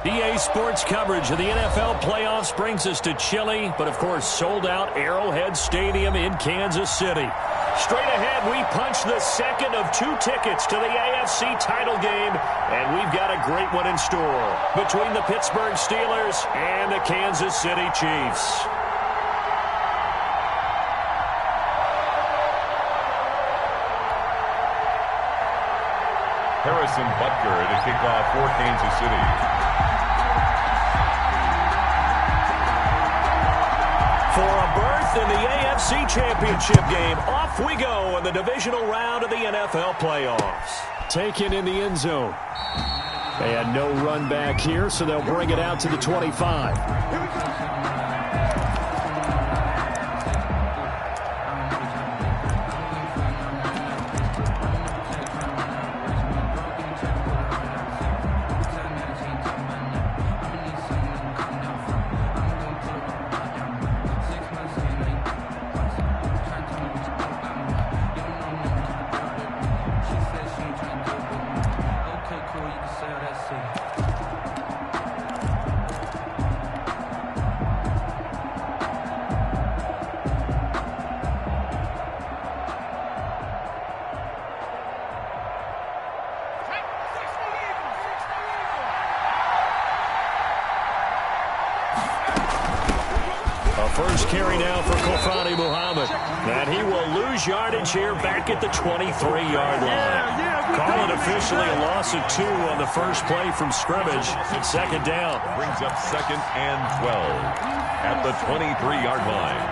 EA Sports coverage of the NFL playoffs brings us to chilly, but of course sold-out Arrowhead Stadium in Kansas City. Straight ahead, we punch the second of 2 tickets to the AFC title game, and we've got a great one in store between the Pittsburgh Steelers and the Kansas City Chiefs. Harrison Butker to kick off for Kansas City. For a berth in the AFC Championship game, off we go in the divisional round of the NFL playoffs. Taken in the end zone. And no run back here, so they'll bring it out to the 25. First carry now for Kofani Muhammad. And he will lose yardage here back at the 23-yard line. Call it officially a loss of 2 on the first play from scrimmage. Second down. Brings up 2nd and 12 at the 23-yard line.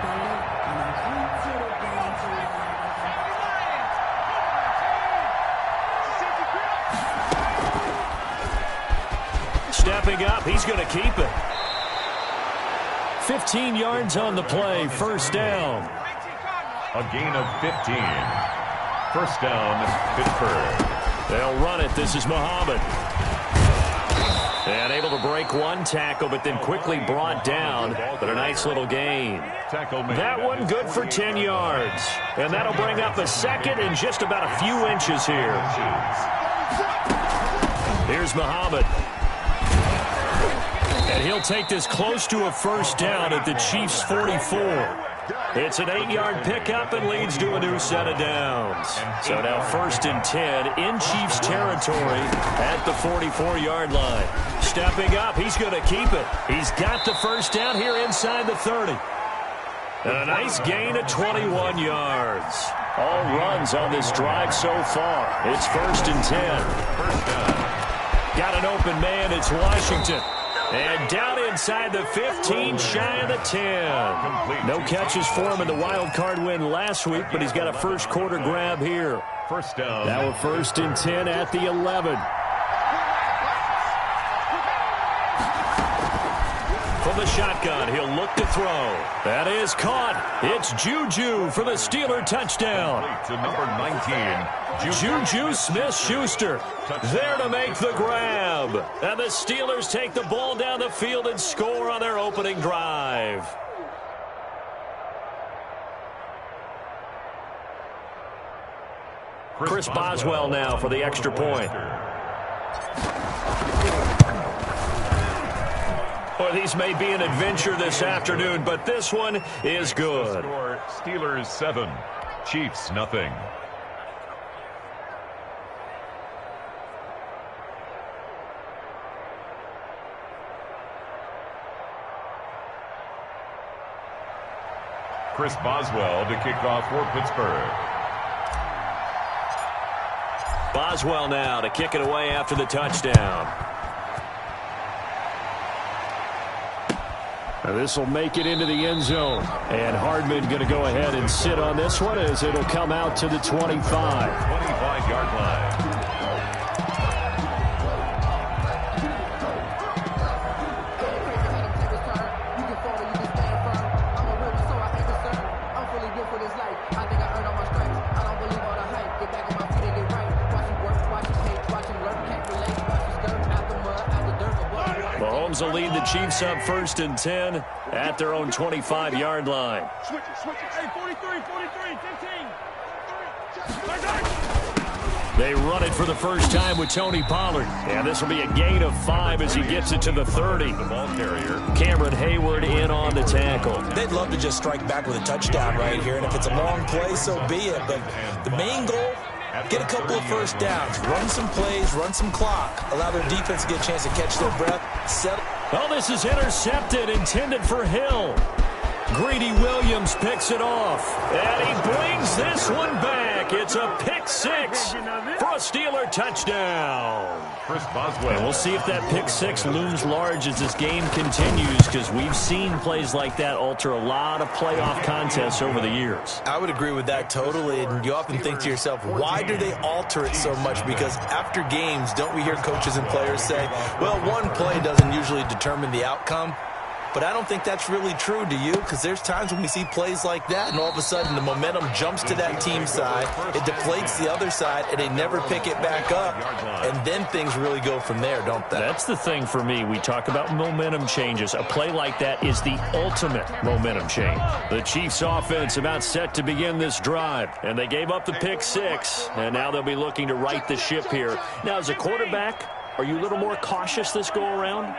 Stepping up, he's going to keep it. 15 yards on the play, first down. A gain of 15. First down, Pittsburgh. They'll run it. This is Muhammad. And able to break one tackle, but then quickly brought down. But a nice little gain. That one good for 10 yards. And that'll bring up a second and just about a few inches here. Here's Muhammad. And he'll take this close to a first down at the Chiefs' 44. It's an 8-yard pickup and leads to a new set of downs. So now 1st and 10 in Chiefs territory at the 44-yard line. Stepping up, he's going to keep it. He's got the first down here inside the 30. And a nice gain of 21 yards. All runs on this drive so far. It's 1st and 10. First down. Got an open man, it's Washington. And down inside the 15, shy of the 10. No catches for him in the wild card win last week, but he's got a first quarter grab here. First down. Now a 1st and 10 at the 11. From the shotgun, he'll look to throw. That is caught. It's Juju for the Steeler touchdown. To number 19. Juju Smith-Schuster there to make the grab. And the Steelers take the ball down the field and score on their opening drive. Chris Boswell now for the extra point. Well, these may be an adventure this afternoon, but this one is good. Score, Steelers 7, Chiefs nothing. Chris Boswell to kick off for Pittsburgh. Boswell now to kick it away after the touchdown. This will make it into the end zone. And Hardman going to go ahead and sit on this one as it'll come out to the 25. 25-yard line. Mahomes will lead the Chiefs up 1st and 10 at their own 25-yard line. Switch it. Hey, 43, 15. They run it for the first time with Tony Pollard. And this will be a gain of 5 as he gets it to the 30. The ball carrier. Cameron Hayward in on the tackle. They'd love to just strike back with a touchdown right here. And if it's a long play, so be it. But the main goal, get a couple of first downs. Run some plays, run some clock. Allow their defense to get a chance to catch their breath. Settle. Oh, this is intercepted, intended for Hill. Greedy Williams picks it off, and he brings this one back. It's a pick 6 for a Steeler touchdown. Chris Boswell. And we'll see if that pick 6 looms large as this game continues, because we've seen plays like that alter a lot of playoff contests over the years. I would agree with that totally, and you often think to yourself, why do they alter it so much? Because after games, don't we hear coaches and players say, well, one play doesn't usually determine the outcome? But I don't think that's really true, do you? Because there's times when we see plays like that, and all of a sudden the momentum jumps to that team side, it deflates the other side, and they never pick it back up. And then things really go from there, don't they? That's the thing for me. We talk about momentum changes. A play like that is the ultimate momentum change. The Chiefs offense about set to begin this drive, and they gave up the pick 6, and now they'll be looking to right the ship here. Now, as a quarterback, are you a little more cautious this go-around?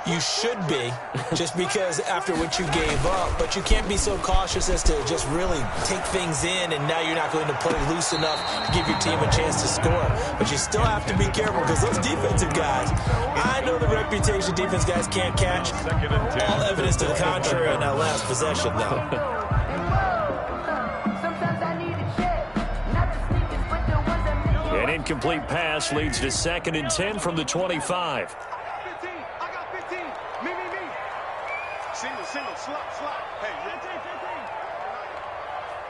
You should be, just because after what you gave up. But you can't be so cautious as to just really take things in, and now you're not going to play loose enough to give your team a chance to score. But you still have to be careful, because those defensive guys, I know the reputation defense guys can't catch. All evidence to the contrary on that last possession, though. An incomplete pass leads to 2nd and 10 from the 25. Single, slot. Hey,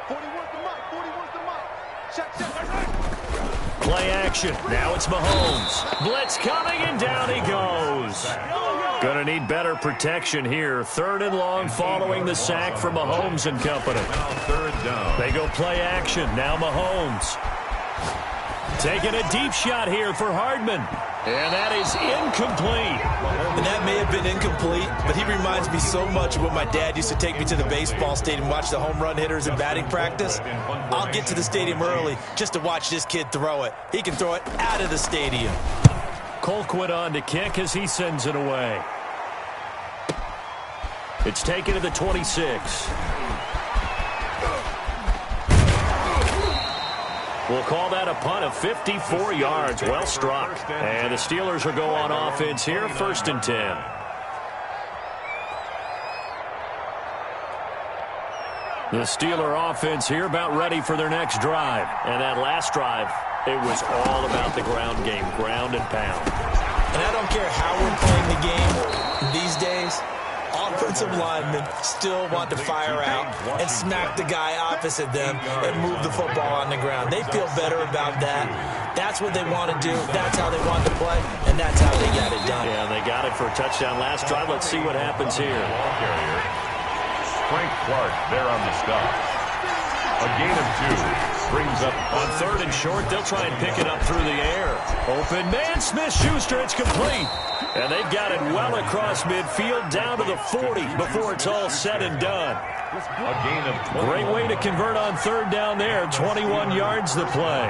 40 wants the mic, 40 wants the mic. Check. Play action. Now it's Mahomes. Blitz coming, and down he goes. Gonna need better protection here. 3rd and long following the sack from Mahomes and company. Now 3rd down. They go play action. Now Mahomes. Taking a deep shot here for Hardman. And that is incomplete. And that may have been incomplete, but he reminds me so much of when my dad used to take me to the baseball stadium and watch the home run hitters in batting practice. I'll get to the stadium early just to watch this kid throw it. He can throw it out of the stadium. Colquitt on to kick as he sends it away. It's taken to the 26. We'll call that a punt of 54 yards. Well struck. And the Steelers will go on offense here, 1st and 10. The Steeler offense here about ready for their next drive. And that last drive, it was all about the ground game, ground and pound. And I don't care how we're playing the game these days, offensive linemen still want to fire out and smack the guy opposite them and move the football on the ground. They feel better about that. That's what they want to do. That's how they want to play, and that's how they got it done. Yeah, and they got it for a touchdown last drive. Let's see what happens here. Frank Clark there on the stop. A gain of 2. Brings up on 3rd and short. They'll try and pick it up through the air. Open man, Smith-Schuster. It's complete. And they've got it well across midfield down to the 40 before it's all said and done. a gain of 20. Great way to convert on 3rd down there. 21 yards the play.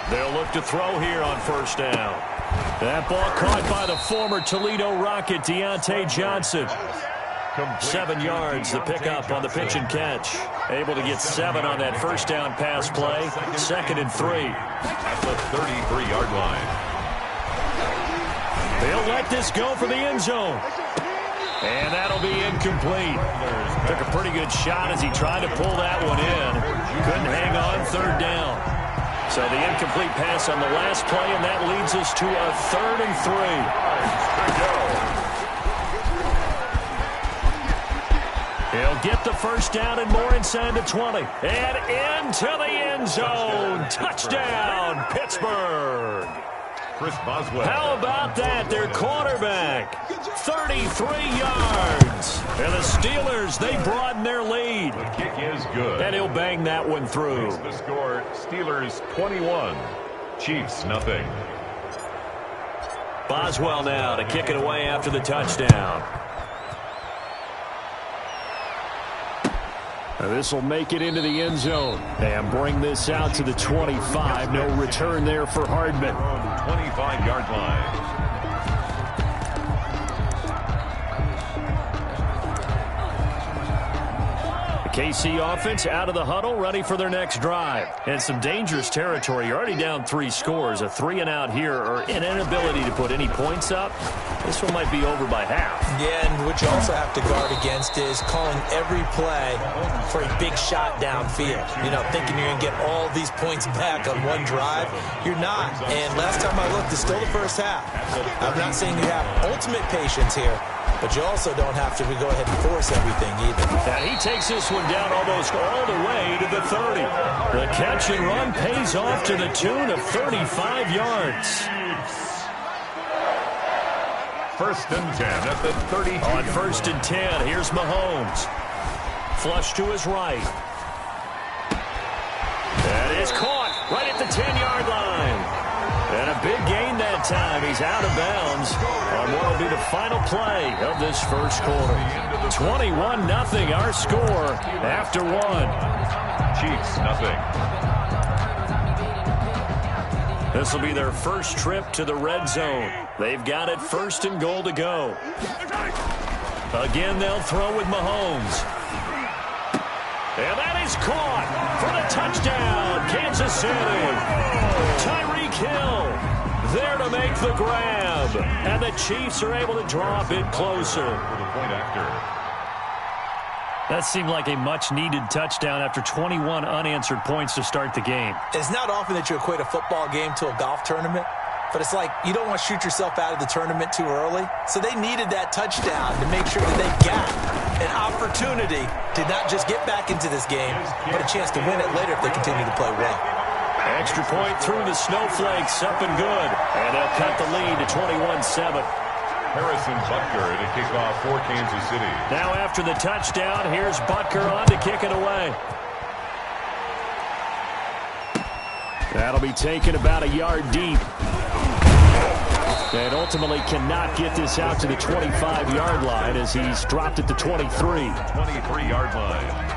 They'll look to throw here on 1st down. That ball caught by the former Toledo Rocket, Deontay Johnson. 7 yards, the pickup on the pitch and catch. Able to get 7 on that 1st down pass play. 2nd and 3. At the 33-yard line. They'll let this go for the end zone. And that'll be incomplete. Took a pretty good shot as he tried to pull that one in. Couldn't hang on 3rd down. So the incomplete pass on the last play, and that leads us to a 3rd and 3. He'll get the 1st down and more inside the 20. And into the end zone. Touchdown, Pittsburgh. Chris Boswell. How about that? Their quarterback. 33 yards. And the Steelers, they broaden their lead. The kick is good. And he'll bang that one through. The score, Steelers 21, Chiefs nothing. Boswell now to kick it away after the touchdown. This will make it into the end zone and bring this out to the 25. No return there for Hardman. 25-yard line. KC offense out of the huddle, ready for their next drive. And some dangerous territory. You're already down 3 scores. A 3-and-out here, or an inability to put any points up. This one might be over by half. Yeah, and what you also have to guard against is calling every play for a big shot downfield. You know, thinking you're going to get all these points back on one drive. You're not. And last time I looked, it's still the first half. I'm not saying you have ultimate patience here, but you also don't have to go ahead and force everything either. And he takes this one down almost all the way to the 30. The catch and run pays off to the tune of 35 yards. First and 10 at the 32. On first and 10, here's Mahomes. Flush to his right. That is caught right at the 10-yard line. And a big gain that time. He's out of bounds on what will be the final play of this first quarter. 21-0 our score after 1. Chiefs, nothing. This will be their first trip to the red zone. They've got it first and goal to go. Again, they'll throw with Mahomes. And that is caught for the touchdown, Kansas City. Tyreek Hill there to make the grab. And the Chiefs are able to draw a bit closer. For the point after. That seemed like a much-needed touchdown after 21 unanswered points to start the game. It's not often that you equate a football game to a golf tournament, but it's like you don't want to shoot yourself out of the tournament too early. So they needed that touchdown to make sure that they got an opportunity to not just get back into this game, but a chance to win it later if they continue to play well. Extra point through the snowflakes, up and good. And they'll cut the lead to 21-7. Harrison Butker to kick off for Kansas City. Now after the touchdown, here's Butker on to kick it away. That'll be taken about a yard deep. And ultimately cannot get this out to the 25-yard line as he's dropped at the 23. 23-yard line.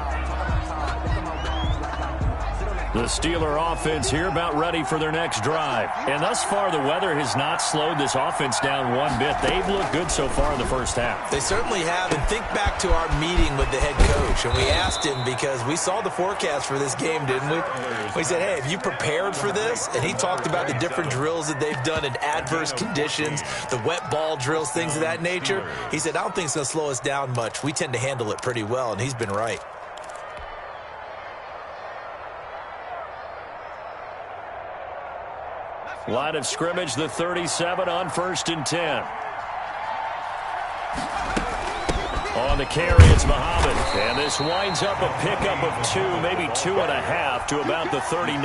The Steeler offense here about ready for their next drive. And thus far, the weather has not slowed this offense down one bit. They've looked good so far in the first half. They certainly have. And think back to our meeting with the head coach. And we asked him because we saw the forecast for this game, didn't we? We said, hey, have you prepared for this? And he talked about the different drills that they've done in adverse conditions, the wet ball drills, things of that nature. He said, I don't think it's going to slow us down much. We tend to handle it pretty well, and he's been right. Line of scrimmage, the 37 on first and 10. On the carry, it's Muhammad. And this winds up a pickup of 2, maybe 2.5 to about the 39.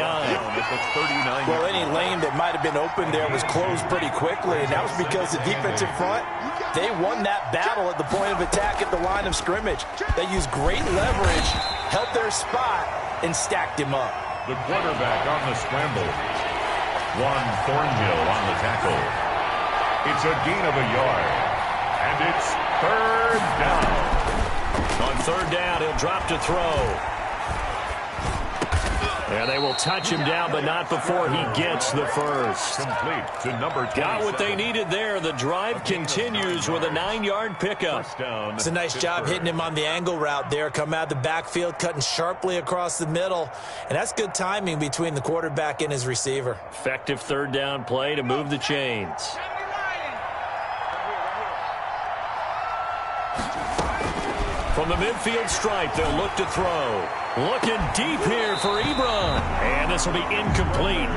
Well, any lane that might have been open there was closed pretty quickly, and that was because the defensive front, they won that battle at the point of attack at the line of scrimmage. They used great leverage, held their spot, and stacked him up. The quarterback on the scramble. Juan Thornhill on the tackle. It's a gain of a yard. And it's third down. On third down, he'll drop to throw. And they will touch him down, but not before he gets the first. Complete to number 2. Got what they needed there. The drive continues with a 9-yard pickup. It's a nice job hitting him on the angle route there. Come out of the backfield, cutting sharply across the middle. And that's good timing between the quarterback and his receiver. Effective third down play to move the chains. From the midfield stripe, they'll look to throw. Looking deep here for Ebron. And this will be incomplete.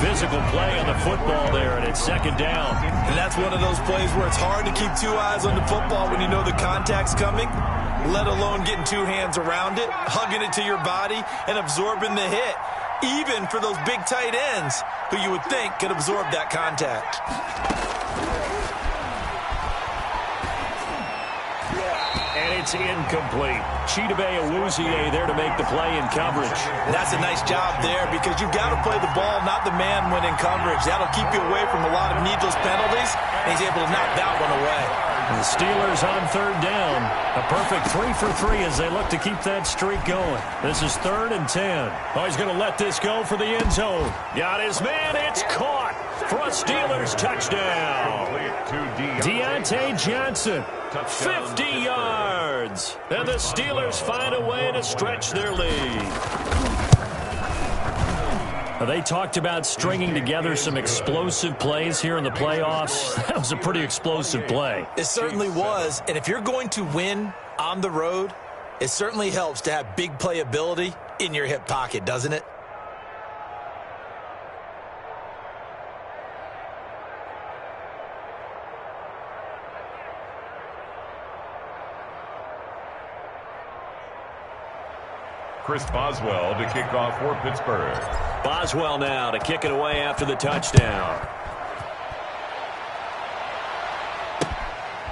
Physical play on the football there, and it's second down. And that's one of those plays where it's hard to keep 2 eyes on the football when you know the contact's coming, let alone getting 2 hands around it, hugging it to your body, and absorbing the hit, even for those big tight ends who you would think could absorb that contact. And it's incomplete. Chidobe Awuzie there to make the play in coverage. That's a nice job there because you've got to play the ball, not the man when in coverage. That'll keep you away from a lot of needless penalties, and he's able to knock that one away. The Steelers on third down. A perfect 3 for 3 as they look to keep that streak going. This is 3rd and 10. Oh, he's going to let this go for the end zone. Got his man. It's caught for a Steelers touchdown. Deontay Johnson, 50 yards. And the Steelers find a way to stretch their lead. They talked about stringing together some explosive plays here in the playoffs. That was a pretty explosive play. It certainly was. And if you're going to win on the road, it certainly helps to have big playability in your hip pocket, doesn't it? Chris Boswell to kick off for Pittsburgh. Boswell now to kick it away after the touchdown.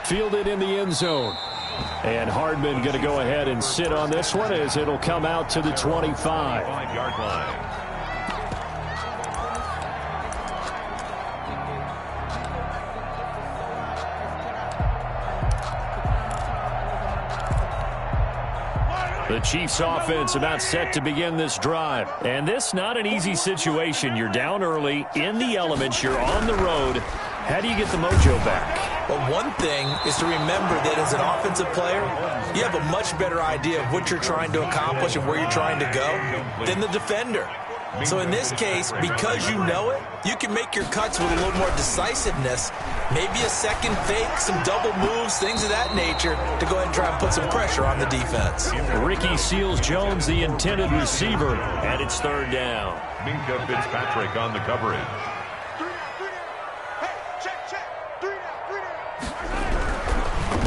Fielded in the end zone. And Hardman going to go ahead and sit on this one as it'll come out to the 25. 5-yard line. The Chiefs offense about set to begin this drive. And this not an easy situation. You're down early, in the elements, you're on the road. How do you get the mojo back? Well, one thing is to remember that as an offensive player, you have a much better idea of what you're trying to accomplish and where you're trying to go than the defender. So in this case, because you know it, you can make your cuts with a little more decisiveness, maybe a second fake, some double moves, things of that nature, to go ahead and try and put some pressure on the defense. Ricky Seals-Jones, the intended receiver, and it's 3rd down. Minka Fitzpatrick on the coverage.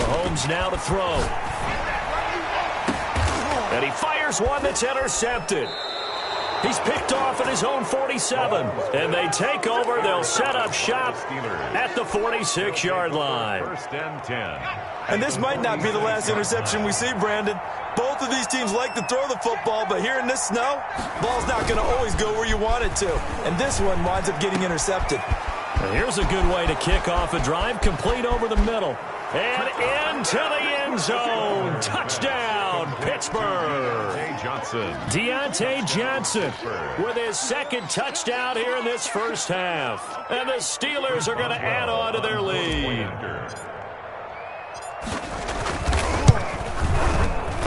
Mahomes now to throw. And he fires one that's intercepted. He's picked off at his own 47. And they take over. They'll set up shop at the 46-yard line. 1st and 10. And this might not be the last interception we see, Brandon. Both of these teams like to throw the football, but here in this snow, ball's not going to always go where you want it to. And this one winds up getting intercepted. And here's a good way to kick off a drive, complete over the middle. And into the end zone. Touchdown, Pittsburgh. Deontay Johnson with his 2nd touchdown here in this first half. And the Steelers are going to add on to their lead.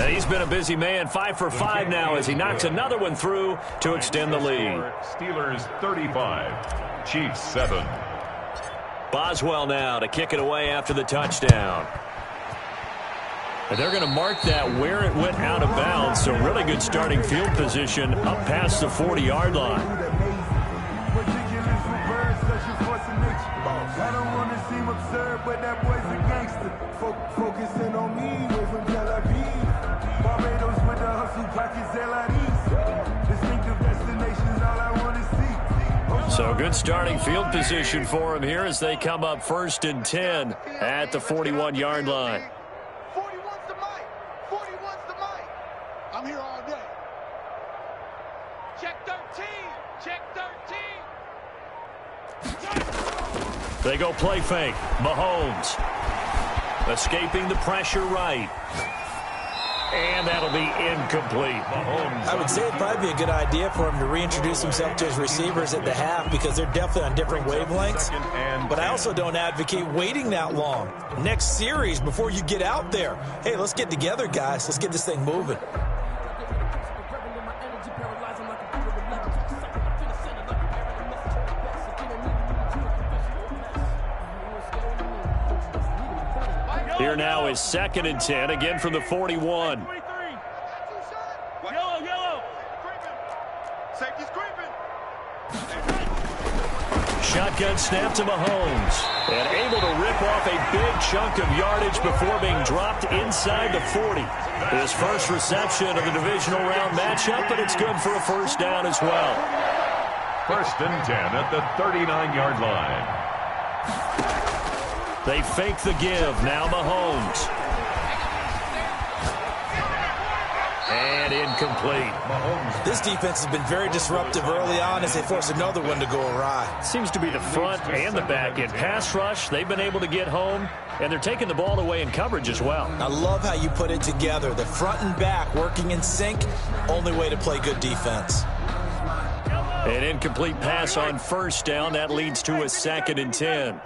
And he's been a busy man, 5 for 5 now as he knocks another one through to extend the lead. Steelers 35, Chiefs 7. Boswell now to kick it away after the touchdown. And they're going to mark that where it went out of bounds, so really good starting field position up past the 40-yard line. So good starting field position for him here as they come up 1st and 10 at the 41-yard line. 41's the mic. 41's the mic. I'm here all day. Check 13. Check 13. They go play fake. Mahomes escaping the pressure right. And that'll be incomplete. Mahomes. I would say it'd probably be a good idea for him to reintroduce himself to his receivers at the half because they're definitely on different wavelengths. But I also don't advocate waiting that long. Next series, before you get out there, hey, let's get together, guys. Let's get this thing moving. Here now is 2nd and 10, again from the 41. Yellow. Safety's creeping. Shotgun snap to Mahomes. And able to rip off a big chunk of yardage before being dropped inside the 40. His first reception of the divisional round matchup, but it's good for a 1st down as well. 1st and 10 at the 39-yard line. They fake the give. Now Mahomes. And incomplete. This defense has been very disruptive early on as they force another one to go awry. Seems to be the front and the back end. Pass rush, they've been able to get home, and they're taking the ball away in coverage as well. I love how you put it together. The front and back working in sync, only way to play good defense. An incomplete pass on first down. That leads to a 2nd and 10.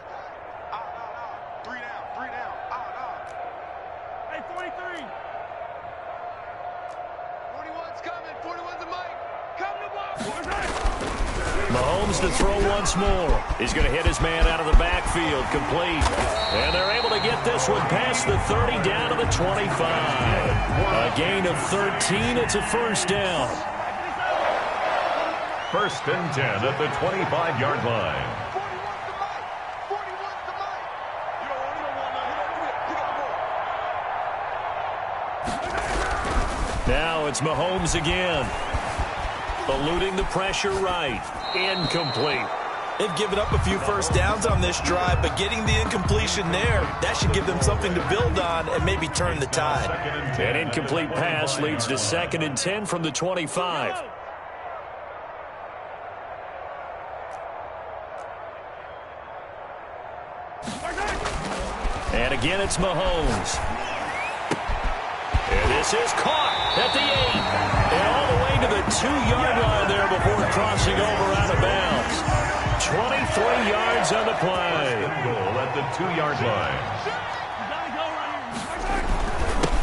Mahomes to throw once more. He's going to hit his man out of the backfield, complete. And they're able to get this one past the 30 down to the 25. A gain of 13. It's a first down. 1st and 10 at the 25-yard line. Now it's Mahomes again. Eluding the pressure right. Incomplete. They've given up a few first downs on this drive, but getting the incompletion there, that should give them something to build on and maybe turn the tide. An incomplete pass leads to 2nd and 10 from the 25. And again, it's Mahomes. And this is caught at the 8. And all the way to the 2-yard line there before crossing over out of bounds. 23 yards on the play. Goal at the 2-yard line.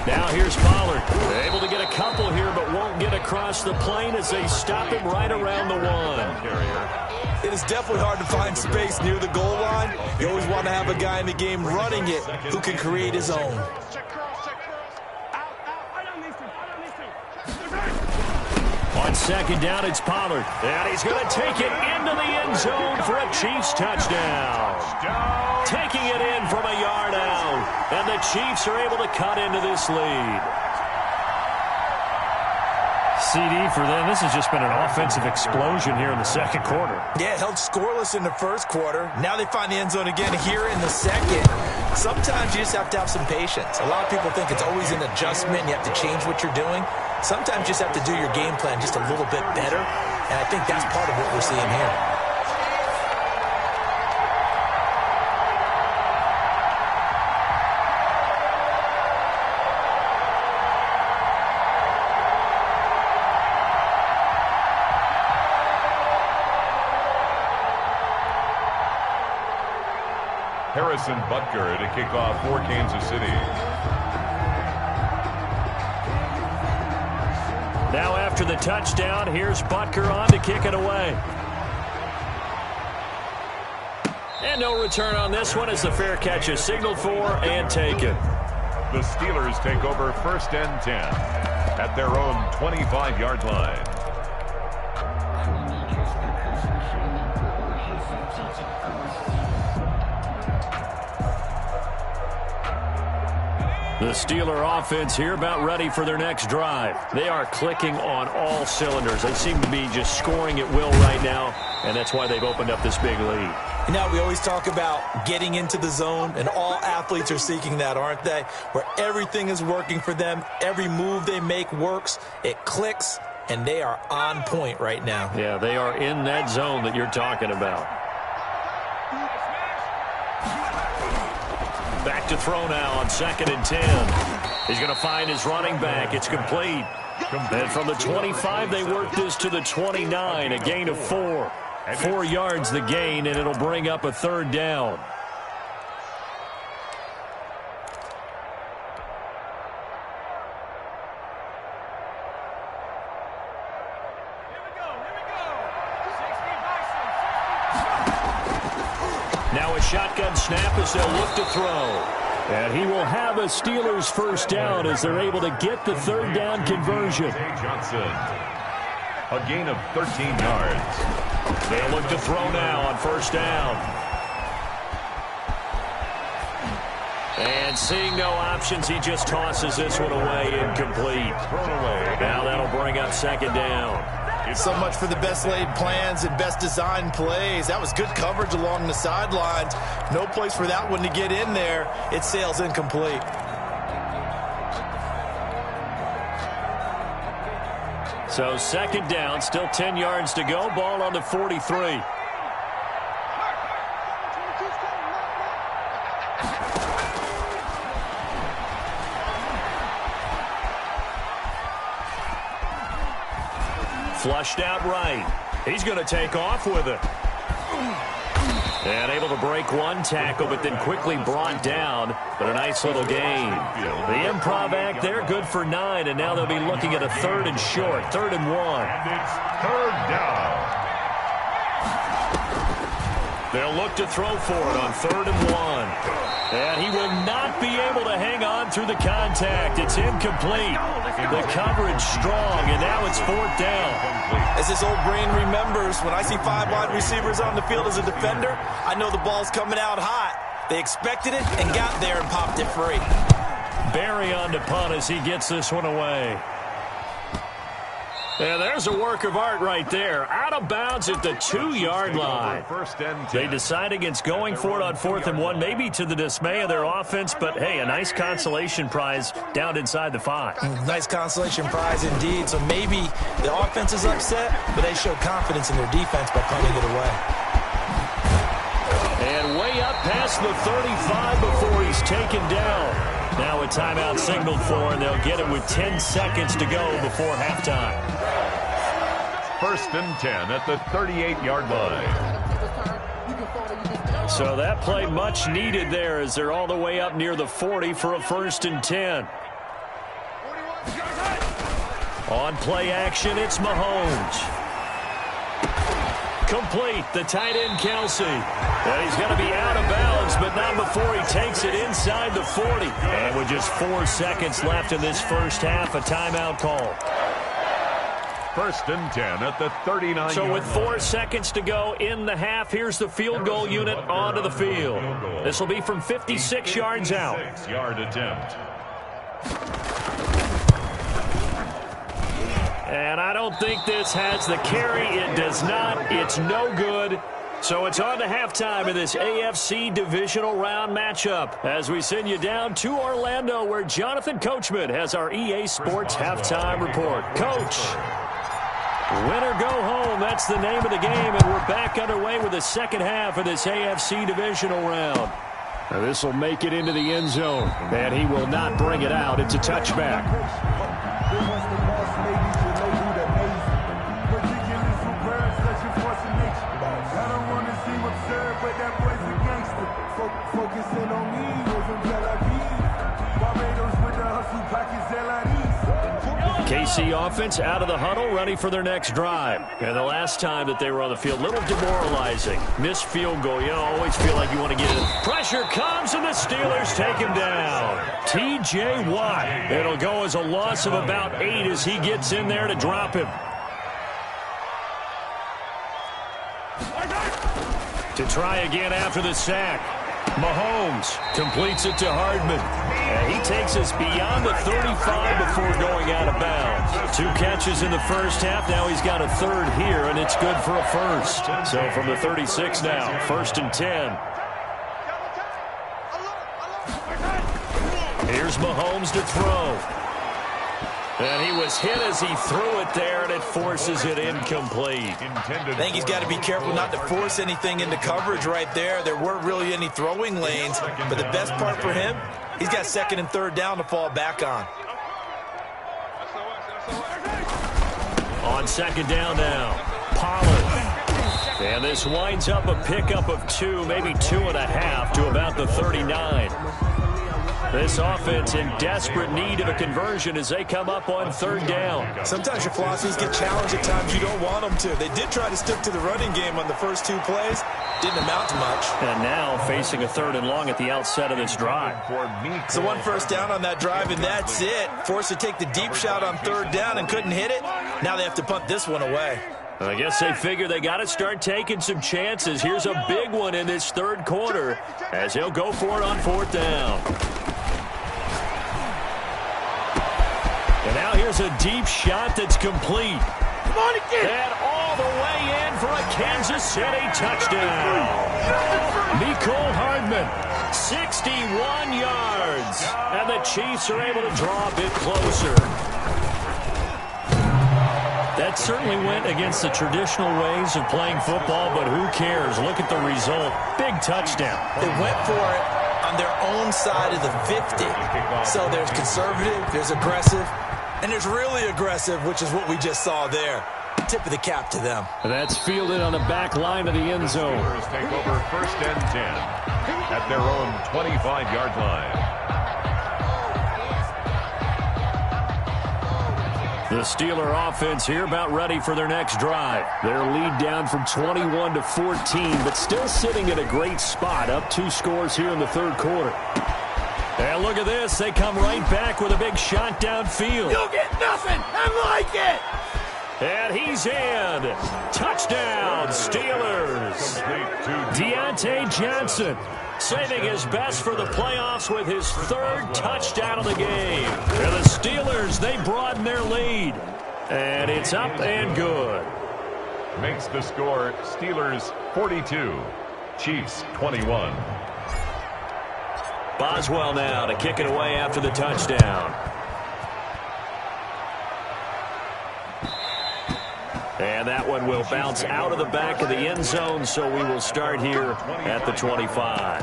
Now here's Pollard. They're able to get a couple here, but won't get across the plane as they stop him right around the 1. It is definitely hard to find space near the goal line. You always want to have a guy in the game running it who can create his own. On 2nd down, it's Pollard. And he's going to take it into the end zone for a Chiefs touchdown. Taking it in from a yard out. And the Chiefs are able to cut into this lead. CD for them, this has just been an offensive explosion here in the 2nd quarter. Yeah, held scoreless in the 1st quarter. Now they find the end zone again here in the 2nd. Sometimes you just have to have some patience. A lot of people think it's always an adjustment. You have to change what you're doing. Sometimes you just have to do your game plan just a little bit better. And I think that's part of what we're seeing here. Harrison Butker to kick off for Kansas City. Now after the touchdown, here's Butker on to kick it away. And no return on this one as the fair catch is signaled for and taken. The Steelers take over 1st and 10 at their own 25-yard line. The Steeler offense here about ready for their next drive. They are clicking on all cylinders. They seem to be just scoring at will right now, and that's why they've opened up this big lead. You know, we always talk about getting into the zone, and all athletes are seeking that, aren't they? Where everything is working for them, every move they make works, it clicks, and they are on point right now. Yeah, they are in that zone that you're talking about. Back to throw now on 2nd and 10. He's going to find his running back. It's complete. And from the 25, they work this to the 29, a gain of 4. 4 yards the gain, and it'll bring up a 3rd down. Now a shotgun snap as they'll look to throw. And he will have a Steelers first down as they're able to get the 3rd down conversion. Johnson, a gain of 13 yards. They'll look to throw now on 1st down. And seeing no options, he just tosses this one away, incomplete. Thrown away. Now that'll bring up 2nd down. So much for the best laid plans and best designed plays. That was good coverage along the sidelines. No place for that one to get in there. It sails incomplete. So second down, still 10 yards to go. Ball on the 43. Flushed out right. He's going to take off with it. And able to break one tackle, but then quickly brought down. But a nice little gain. The improv act there, good for 9. And now they'll be looking at a 3rd and short, 3rd and 1. And it's 3rd down. They'll look to throw for it on 3rd and 1. And he will not be able to hang on through the contact. It's incomplete. The coverage strong, and now it's 4th down. As this old brain remembers, when I see 5 wide receivers on the field as a defender, I know the ball's coming out hot. They expected it and got there and popped it free. Barry on to punt as he gets this one away. Yeah, there's a work of art right there. Out of bounds at the 2-yard line. They decide against going for it on 4th and 1, maybe to the dismay of their offense, but hey, a nice consolation prize down inside the 5. Nice consolation prize indeed. So maybe the offense is upset, but they show confidence in their defense by punting it away. And way up past the 35 before he's taken down. Now a timeout signaled for, and they'll get it with 10 seconds to go before halftime. 1st and 10 at the 38-yard line. So that play much needed there as they're all the way up near the 40 for a 1st and 10. On play action, it's Mahomes. Complete, the tight end, Kelsey. And he's going to be out of bounds, but not before he takes it inside the 40. And with just 4 seconds left in this first half, a timeout call. 1st and 10 at the 39. So with 4 seconds to go in the half, here's the field goal unit onto the field. This will be from 56 yards out. 6-yard attempt. And I don't think this has the carry. It does not. It's no good. So it's on to halftime of this AFC divisional round matchup as we send you down to Orlando where Jonathan Coachman has our EA Sports halftime report. Coach, win or go home, that's the name of the game, and we're back underway with the second half of this AFC divisional round. Now this will make it into the end zone, and he will not bring it out. It's a touchback. KC offense out of the huddle, ready for their next drive. And the last time that they were on the field, a little demoralizing. Missed field goal. You always feel like you want to get it. Pressure comes, and the Steelers take him down. T.J. Watt. It'll go as a loss of about 8 as he gets in there to drop him. To try again after the sack. Mahomes completes it to Hardman. And he takes us beyond the 35 before going out of bounds. 2 catches in the first half. Now he's got a 3rd here, and it's good for a 1st. So from the 36 now, 1st and 10. Here's Mahomes to throw. And he was hit as he threw it there, and it forces it incomplete. I think he's got to be careful not to force anything into coverage right there. There weren't really any throwing lanes, but the best part for him, he's got 2nd and 3rd down to fall back on. On 2nd down now, Pollard. And this winds up a pickup of 2, maybe 2.5 to about the 39. This offense in desperate need of a conversion as they come up on 3rd down. Sometimes your philosophies get challenged at times you don't want them to. They did try to stick to the running game on the first 2 plays. Didn't amount to much. And now facing a 3rd and long at the outset of this drive. So 1 first down on that drive, and that's it. Forced to take the deep shot on 3rd down and couldn't hit it. Now they have to punt this one away. I guess they figure they got to start taking some chances. Here's a big one in this 3rd quarter as he'll go for it on 4th down. And now here's a deep shot that's complete. Come on again. And all the way in for a Kansas City touchdown. Mecole Hardman, 61 yards. And the Chiefs are able to draw a bit closer. That certainly went against the traditional ways of playing football, but who cares? Look at the result. Big touchdown. They went for it on their own side of the 50. So there's conservative, there's aggressive, and there's really aggressive, which is what we just saw there. Tip of the cap to them. That's fielded on the back line of the end zone. Steelers take over 1st and 10 at their own 25-yard line. The Steeler offense here about ready for their next drive. Their lead down from 21 to 14, but still sitting at a great spot, up 2 scores here in the 3rd quarter. And look at this. They come right back with a big shot downfield. You'll get nothing. I like it. And he's in. Touchdown, Steelers. Deontay Johnson saving his best for the playoffs with his 3rd touchdown of the game. And the Steelers, they broaden their lead. And it's up and good. Makes the score Steelers 42, Chiefs 21. Boswell now to kick it away after the touchdown. And that one will bounce out of the back of the end zone, so we will start here at the 25.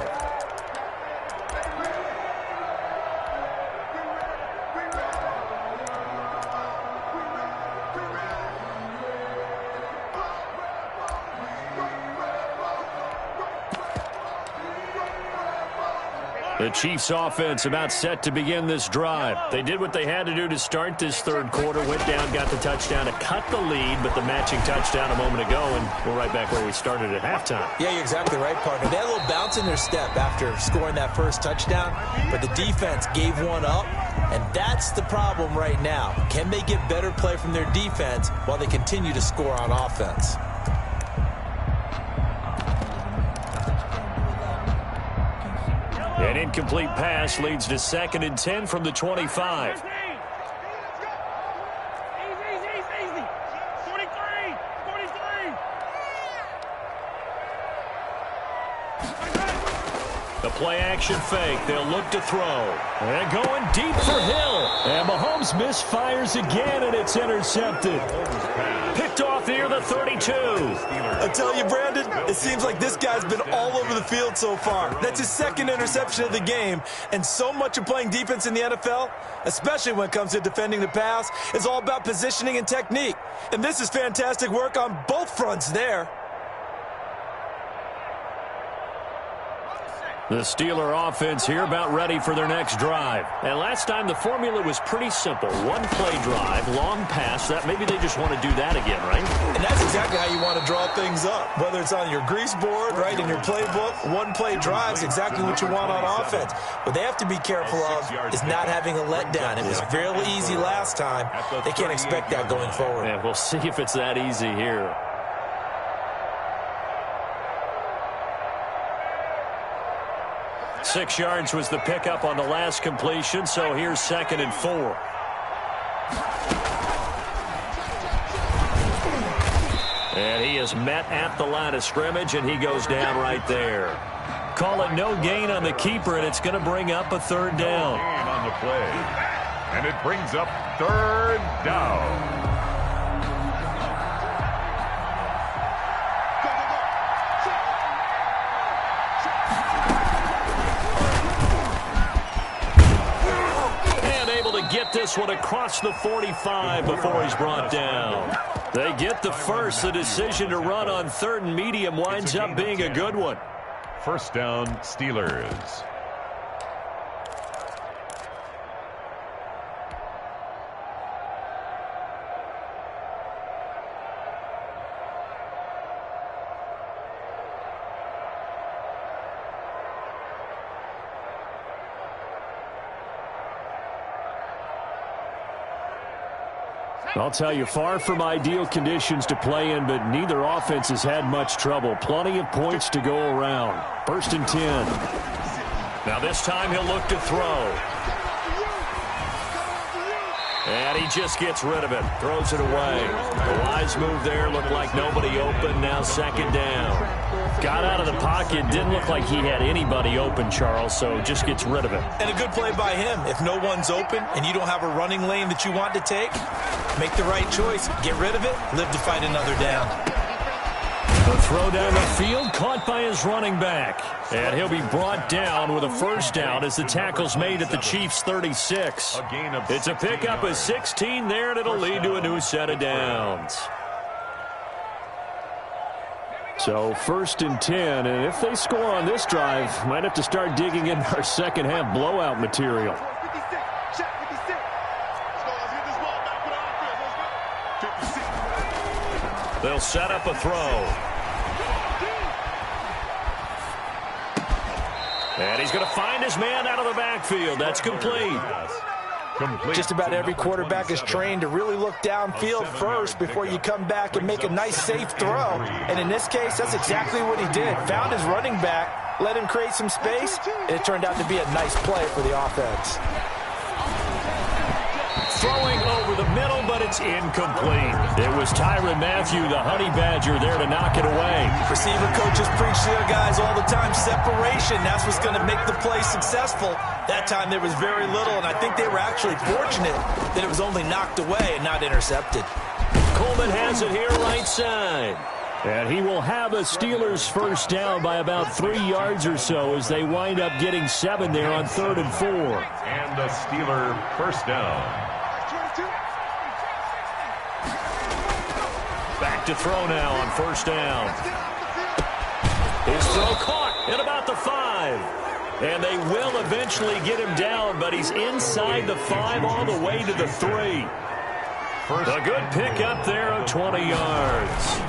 The Chiefs offense about set to begin this drive. They did what they had to do to start this 3rd quarter, went down, got the touchdown to cut the lead, but the matching touchdown a moment ago, and we're right back where we started at halftime. Yeah, you're exactly right, partner. They had a little bounce in their step after scoring that 1st touchdown, but the defense gave one up, and that's the problem right now. Can they get better play from their defense while they continue to score on offense? An incomplete pass leads to 2nd and 10 from the 25. Easy. 43. The play-action fake. They'll look to throw. And going deep for Hill. And Mahomes misfires again, and it's intercepted. Picked off near the 32. I tell you, Brandon, it seems like this guy's been all over the field so far. That's his 2nd interception of the game. And so much of playing defense in the NFL, especially when it comes to defending the pass, is all about positioning and technique. And this is fantastic work on both fronts there. The Steeler offense here about ready for their next drive. And last time the formula was pretty simple. 1-play drive, long pass. That maybe they just want to do that again, right? And that's exactly how you want to draw things up. Whether it's on your grease board, right, in your playbook, 1-play drive is exactly what you want on offense. What they have to be careful of is not having a letdown. It was fairly easy last time. They can't expect that going forward. And we'll see if it's that easy here. Six yards was the pickup on the last completion, so here's 2nd and 4. And he is met at the line of scrimmage, and he goes down right there. Call it no gain on the keeper, and it's going to bring up a 3rd down. On the play, and it brings up 3rd down. Get this one across the 45 before he's brought down. They get the first. The decision to run on 3rd and medium winds up being a good one. 1st down, Steelers. I'll tell you, far from ideal conditions to play in, but neither offense has had much trouble. Plenty of points to go around. 1st and 10. Now this time he'll look to throw. And he just gets rid of it. Throws it away. The wise move there. Looked like nobody open. Now 2nd down. Got out of the pocket. Didn't look like he had anybody open, Charles, so just gets rid of it. And a good play by him. If no one's open and you don't have a running lane that you want to take, Make the right choice. Get rid of it. Live to fight another down. The throw down the field, caught by his running back. And he'll be brought down with a first down as the tackle's made at the Chiefs' 36. It's a pickup of 16 there, and it'll lead to a new set of downs. So 1st and 10, and if they score on this drive, might have to start digging in our second half blowout material. They'll set up a throw. And he's going to find his man out of the backfield. That's complete. Just about every quarterback is trained to really look downfield first before you come back and make a nice, safe throw. And in this case, that's exactly what he did. Found his running back, let him create some space, and it turned out to be a nice play for the offense. Throwing over the middle, but it's incomplete. It was Tyrann Mathieu, the Honey Badger, there to knock it away. Receiver coaches preach to their guys all the time, separation. That's what's going to make the play successful. That time there was very little, and I think they were actually fortunate that it was only knocked away and not intercepted. Coleman has it here right side. And he will have a Steelers first down by about 3 yards or so as they wind up getting 7 there on 3rd and 4. And a Steeler first down. Back to throw now on 1st down. His throw caught at about the 5. And they will eventually get him down, but he's inside the 5 all the way to the 3. A good pick up there of 20 yards.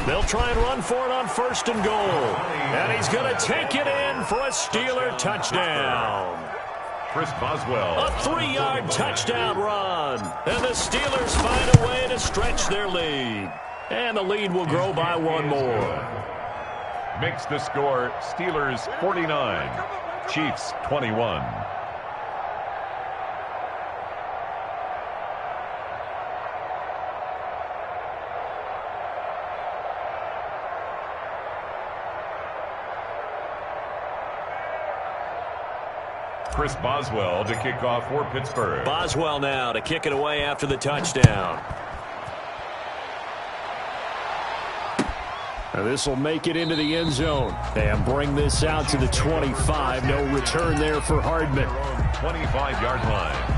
They'll try and run for it on 1st and goal. And he's going to take it in for a Steeler touchdown. Chris Boswell. A 3-yard touchdown run. And the Steelers find a way to stretch their lead. And the lead will grow by 1 more. Makes the score Steelers 49, Chiefs 21. Chris Boswell to kick off for Pittsburgh. Boswell now to kick it away after the touchdown. Now this will make it into the end zone. And bring this out to the 25. No return there for Hardman. 25-yard line.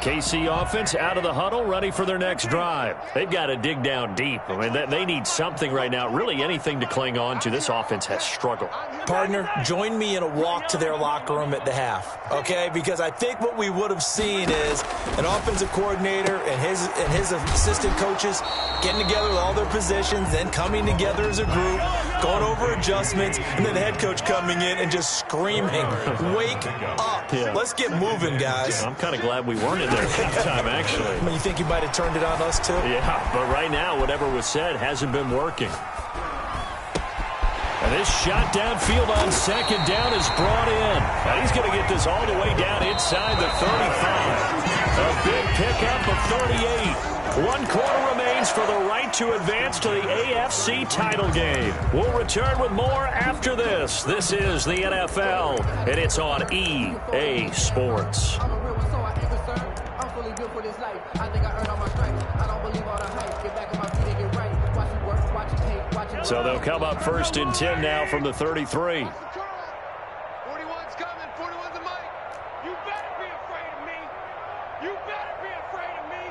KC offense out of the huddle, ready for their next drive. They've got to dig down deep. I mean, they need something right now, really anything to cling on to. This offense has struggled. Partner, join me in a walk to their locker room at the half, okay? Because I think what we would have seen is an offensive coordinator and his assistant coaches getting together with all their positions, then coming together as a group, going over adjustments, and then the head coach coming in and just screaming, "Wake up. Yeah. Let's get moving, guys." Yeah, I'm kind of glad we weren't in there at the time, actually. I mean, you think you might have turned it on us, too? Yeah, but right now, whatever was said hasn't been working. And this shot downfield on 2nd down is brought in. And he's going to get this all the way down inside the 35. A big pickup of 38. 1 quarter remains for the right to advance to the AFC title game. We'll return with more after this. This is the NFL, and it's on EA Sports. So they'll come up 1st and 10 now from the 33. 41's coming. 41's the mic. You better be afraid of me. You better be afraid of me.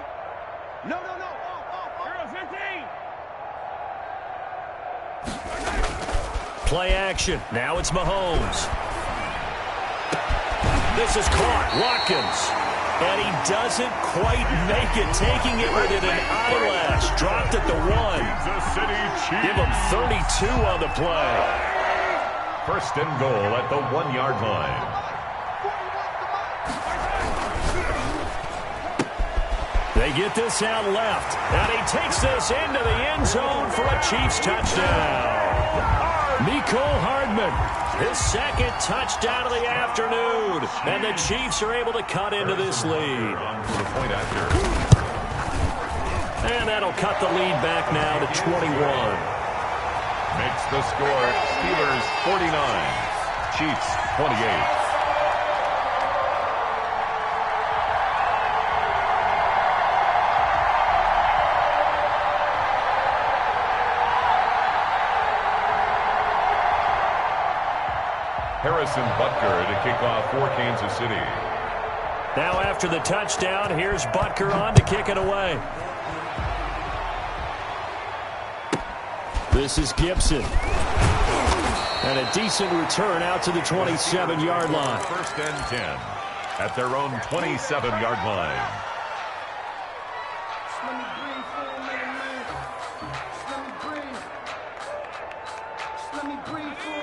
No. You're 15. Play action. Now it's Mahomes. This is caught. Watkins. And he doesn't quite make it, taking it within an eyelash. Dropped at the 1. Give him 32 on the play. 1st and goal at the 1-yard line. They get this out left. And he takes this into the end zone for a Chiefs touchdown. Mecole Hardman, his 2nd touchdown of the afternoon. And the Chiefs are able to cut into this lead. And that'll cut the lead back now to 21. Makes the score Steelers 49, Chiefs 28. Harrison Butker to kick off for Kansas City. Now after the touchdown, here's Butker on to kick it away. This is Gibson. And a decent return out to the 27-yard line. First and 10 at their own 27-yard line.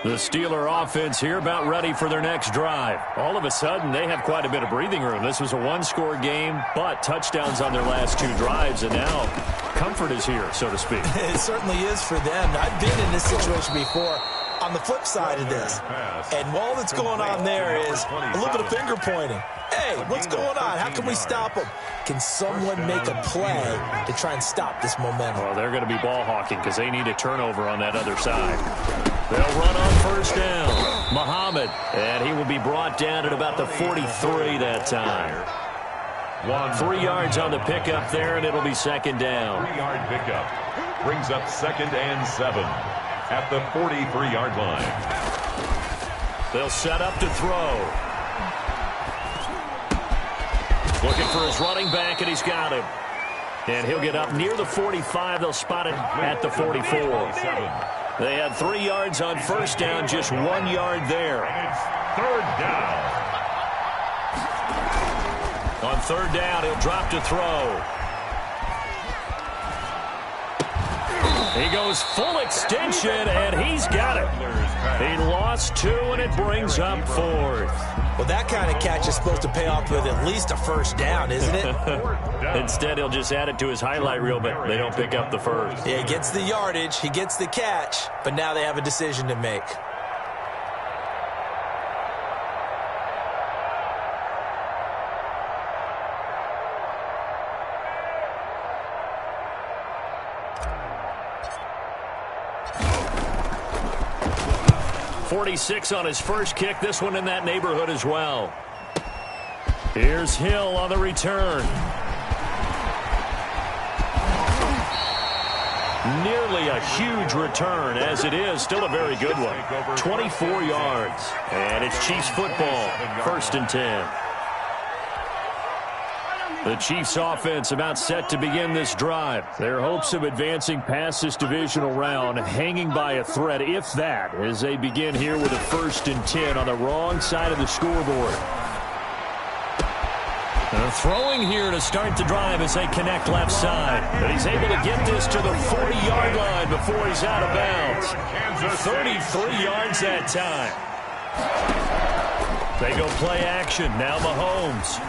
The Steeler offense here about ready for their next drive. All of a sudden, they have quite a bit of breathing room. This was a one-score game, but touchdowns on their last two drives, and now comfort is here, so to speak. It certainly is for them. I've been in this situation before on the flip side of this. And all that's going on there is a little bit of finger pointing. Hey, what's going on? How can we stop them? Can someone make a play to try and stop this momentum? Well, they're going to be ball hawking because they need a turnover on that other side. They'll run on first down. Muhammad, and he will be brought down at about the 43 that time. 3 yards on the pickup there, and it'll be second down. 3-yard pickup brings up 2nd and 7 at the 43-yard line. They'll set up to throw. Looking for his running back, and he's got him. And he'll get up near the 45. They'll spot it at the 44. They had 3 yards on first down, just 1 yard there. And it's third down. On third down, he'll drop to throw. He goes full extension, and he's got it. He lost 2, and it brings up 4th. Well, that kind of catch is supposed to pay off with at least a first down, isn't it? Instead, he'll just add it to his highlight reel, but they don't pick up the first. Yeah, he gets the yardage, he gets the catch, but now they have a decision to make. .46 on his first kick. This one in that neighborhood as well. Here's Hill on the return. Nearly a huge return, as it is. Still a very good one. 24 yards. And it's Chiefs football. 1st and 10. The Chiefs offense about set to begin this drive. Their hopes of advancing past this divisional round hanging by a thread, if that, as they begin here with a 1st and 10 on the wrong side of the scoreboard. They're throwing here to start the drive as they connect left side. But he's able to get this to the 40-yard line before he's out of bounds. 33 yards that time. They go play action. Now Mahomes.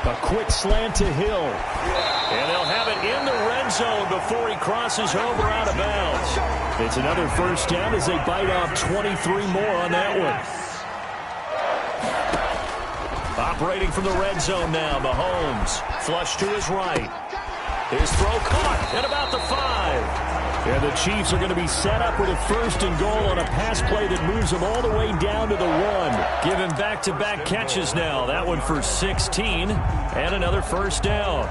A quick slant to Hill. And they'll have it in the red zone before he crosses over out of bounds. It's another first down as they bite off 23 more on that one. Operating from the red zone now, Mahomes. Flush to his right. His throw caught at about the 5. And the Chiefs are going to be set up with a 1st and goal on a pass play that moves them all the way down to the 1. Given back-to-back catches now. That one for 16 and another first down.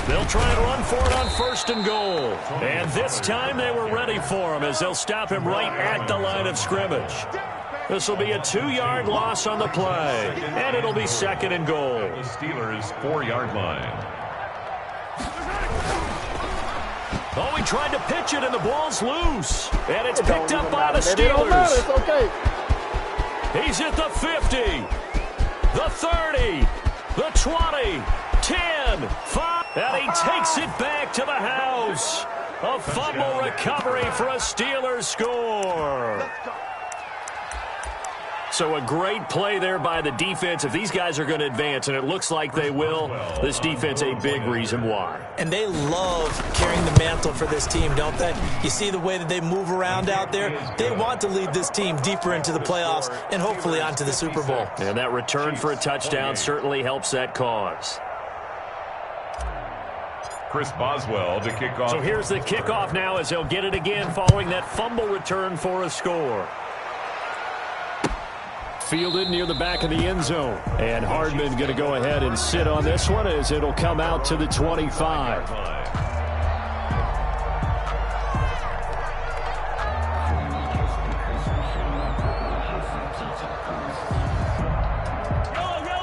They'll try and run for it on 1st and goal. And this time they were ready for him as they'll stop him right at the line of scrimmage. This will be a 2-yard loss on the play, and it'll be 2nd and goal. The Steelers' 4-yard line. Oh, he tried to pitch it, and the ball's loose. And it's picked up by the Steelers. It's okay. He's at the 50, the 30, the 20, 10, 5, and he takes it back to the house. A fumble recovery for a Steelers score. So So a great play there by the defense. If these guys are going to advance, and it looks like they will, this defense a big reason why. And they love carrying the mantle for this team, don't they? You see the way that they move around out there? They want to lead this team deeper into the playoffs and hopefully onto the Super Bowl. And that return for a touchdown certainly helps that cause. Chris Boswell to kick off. So here's the kickoff now as they'll get it again following that fumble return for a score. Fielded near the back of the end zone. And Hardman going to go ahead and sit on this one as it'll come out to the 25.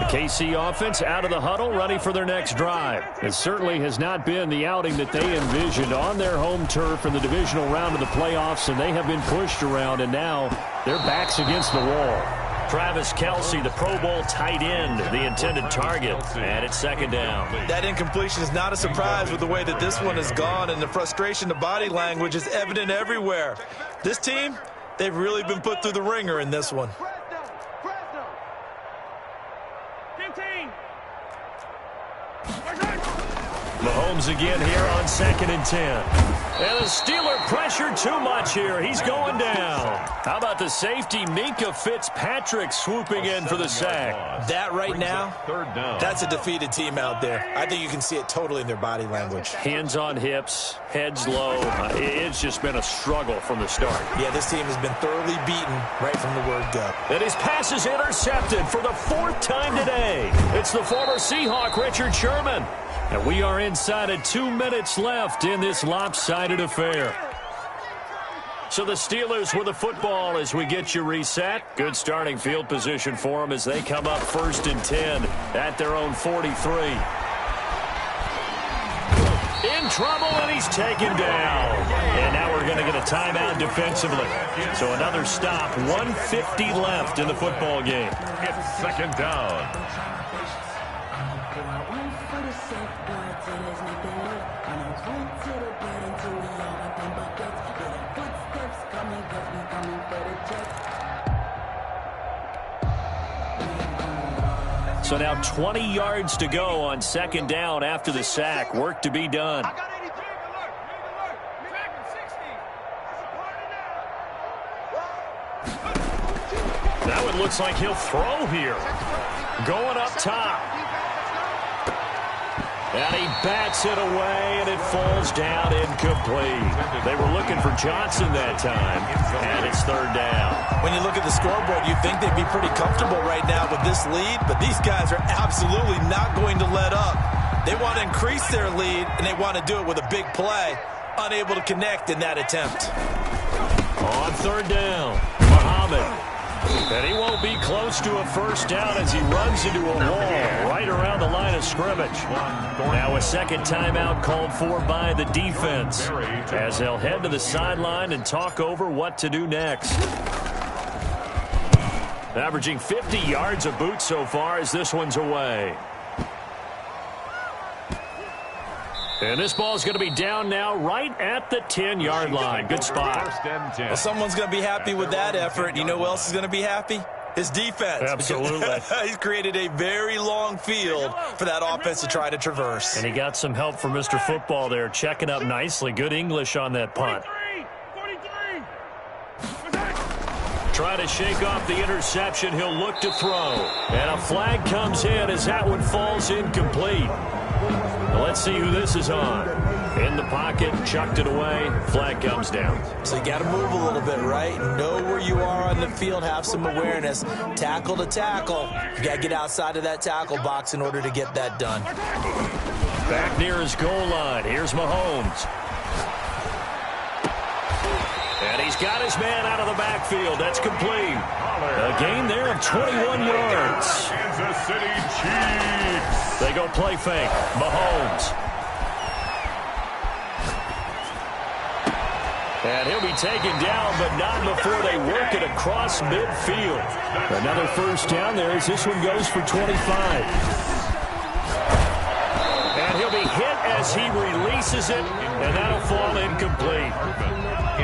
KC offense out of the huddle, ready for their next drive. It certainly has not been the outing that they envisioned on their home turf in the divisional round of the playoffs, and they have been pushed around, and now their backs against the wall. Travis Kelce, the Pro Bowl tight end, the intended target, and it's second down. That incompletion is not a surprise with the way that this one has gone, and the frustration, the body language is evident everywhere. This team, they've really been put through the ringer in this one. Mahomes again here on 2nd and 10. And the Steeler pressure too much here. He's going down. How about the safety, Minka Fitzpatrick, swooping in for the sack? That right now, that's a defeated team out there. I think you can see it totally in their body language. Hands on hips, heads low. It's just been a struggle from the start. Yeah, this team has been thoroughly beaten right from the word go. And his pass is intercepted for the 4th time today. It's the former Seahawk, Richard Sherman. And we are inside of 2 minutes left in this lopsided affair. So the Steelers with the football as we get you reset. Good starting field position for them as they come up 1st and 10 at their own 43. In trouble, and he's taken down. And now we're going to get a timeout defensively. So another stop, 1:50 left in the football game. It's second down. So now 20 yards to go on 2nd down after the sack. Work to be done. That one looks like he'll throw here. Going up top. And he bats it away, and it falls down incomplete. They were looking for Johnson that time, and it's 3rd down. When you look at the scoreboard, you'd think they'd be pretty comfortable right now with this lead, but these guys are absolutely not going to let up. They want to increase their lead, and they want to do it with a big play. Unable to connect in that attempt. On 3rd down, Muhammad. And he won't be close to a 1st down as he runs into a wall right around the line of scrimmage. Now a 2nd timeout called for by the defense as they'll head to the sideline and talk over what to do next. Averaging 50 yards a boot so far as this one's away. And this ball's going to be down now right at the 10-yard line. Good spot. Well, someone's going to be happy with that effort. You know who else is going to be happy? His defense. Absolutely. He's created a very long field for that offense to try to traverse. And he got some help from Mr. Football there, checking up nicely. Good English on that punt. 43. Try to shake off the interception. He'll look to throw. And a flag comes in as that one falls incomplete. Let's see who this is on. In the pocket, chucked it away. Flag comes down. So you got to move a little bit, right? Know where you are on the field. Have some awareness. Tackle to tackle. You got to get outside of that tackle box in order to get that done. Back near his goal line. Here's Mahomes. And he's got his man out of the backfield. That's complete. A gain there of 21 yards. Kansas City Chiefs. They go play fake. Mahomes. And he'll be taken down, but not before they work it across midfield. Another 1st down there as this one goes for 25. And he'll be hit as he releases it, and that'll fall incomplete.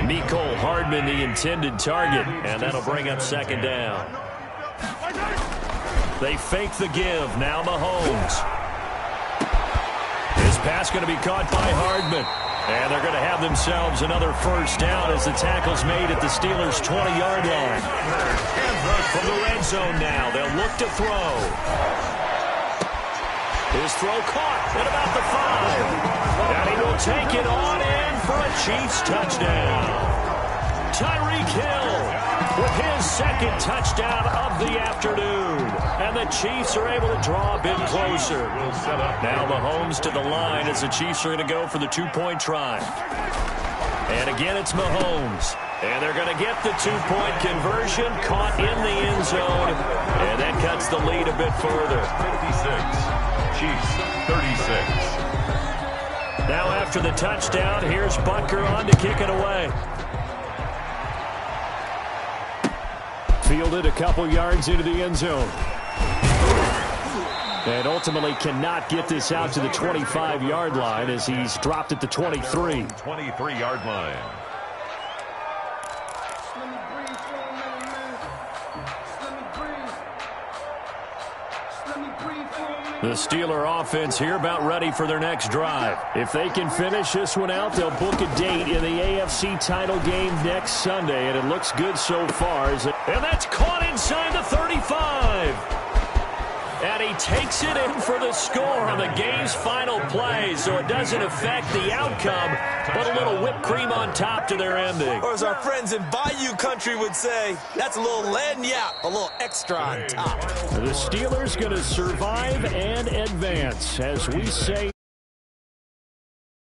Mecole Hardman, the intended target, and that'll bring up 2nd down. They fake the give. Now Mahomes. His pass going to be caught by Hardman. And they're going to have themselves another first down as the tackle's made at the Steelers' 20-yard line. From the red zone now, they'll look to throw. His throw caught at about the 5. And he will take it on in for a Chiefs touchdown. Tyreek Hill with his second touchdown of the afternoon. And the Chiefs are able to draw a bit closer. Now Mahomes to the line as the Chiefs are going to go for the two-point try. And again, it's Mahomes. And they're going to get the two-point conversion, caught in the end zone. And that cuts the lead a bit further. 56, Chiefs 36. Now after the touchdown, here's Butker on to kick it away. Fielded a couple yards into the end zone. And ultimately cannot get this out to the 25-yard line as he's dropped at the 23. 23-yard line. The Steeler offense here about ready for their next drive. If they can finish this one out, they'll book a date in the AFC title game next Sunday, and it looks good so far. And that's caught inside the 35. And he takes it in for the score on the game's final play, so it doesn't affect the outcome, but a little whipped cream on top to their ending. Or as our friends in Bayou Country would say, that's a little lagniappe, a little extra on top. The Steelers going to survive and advance, as we say.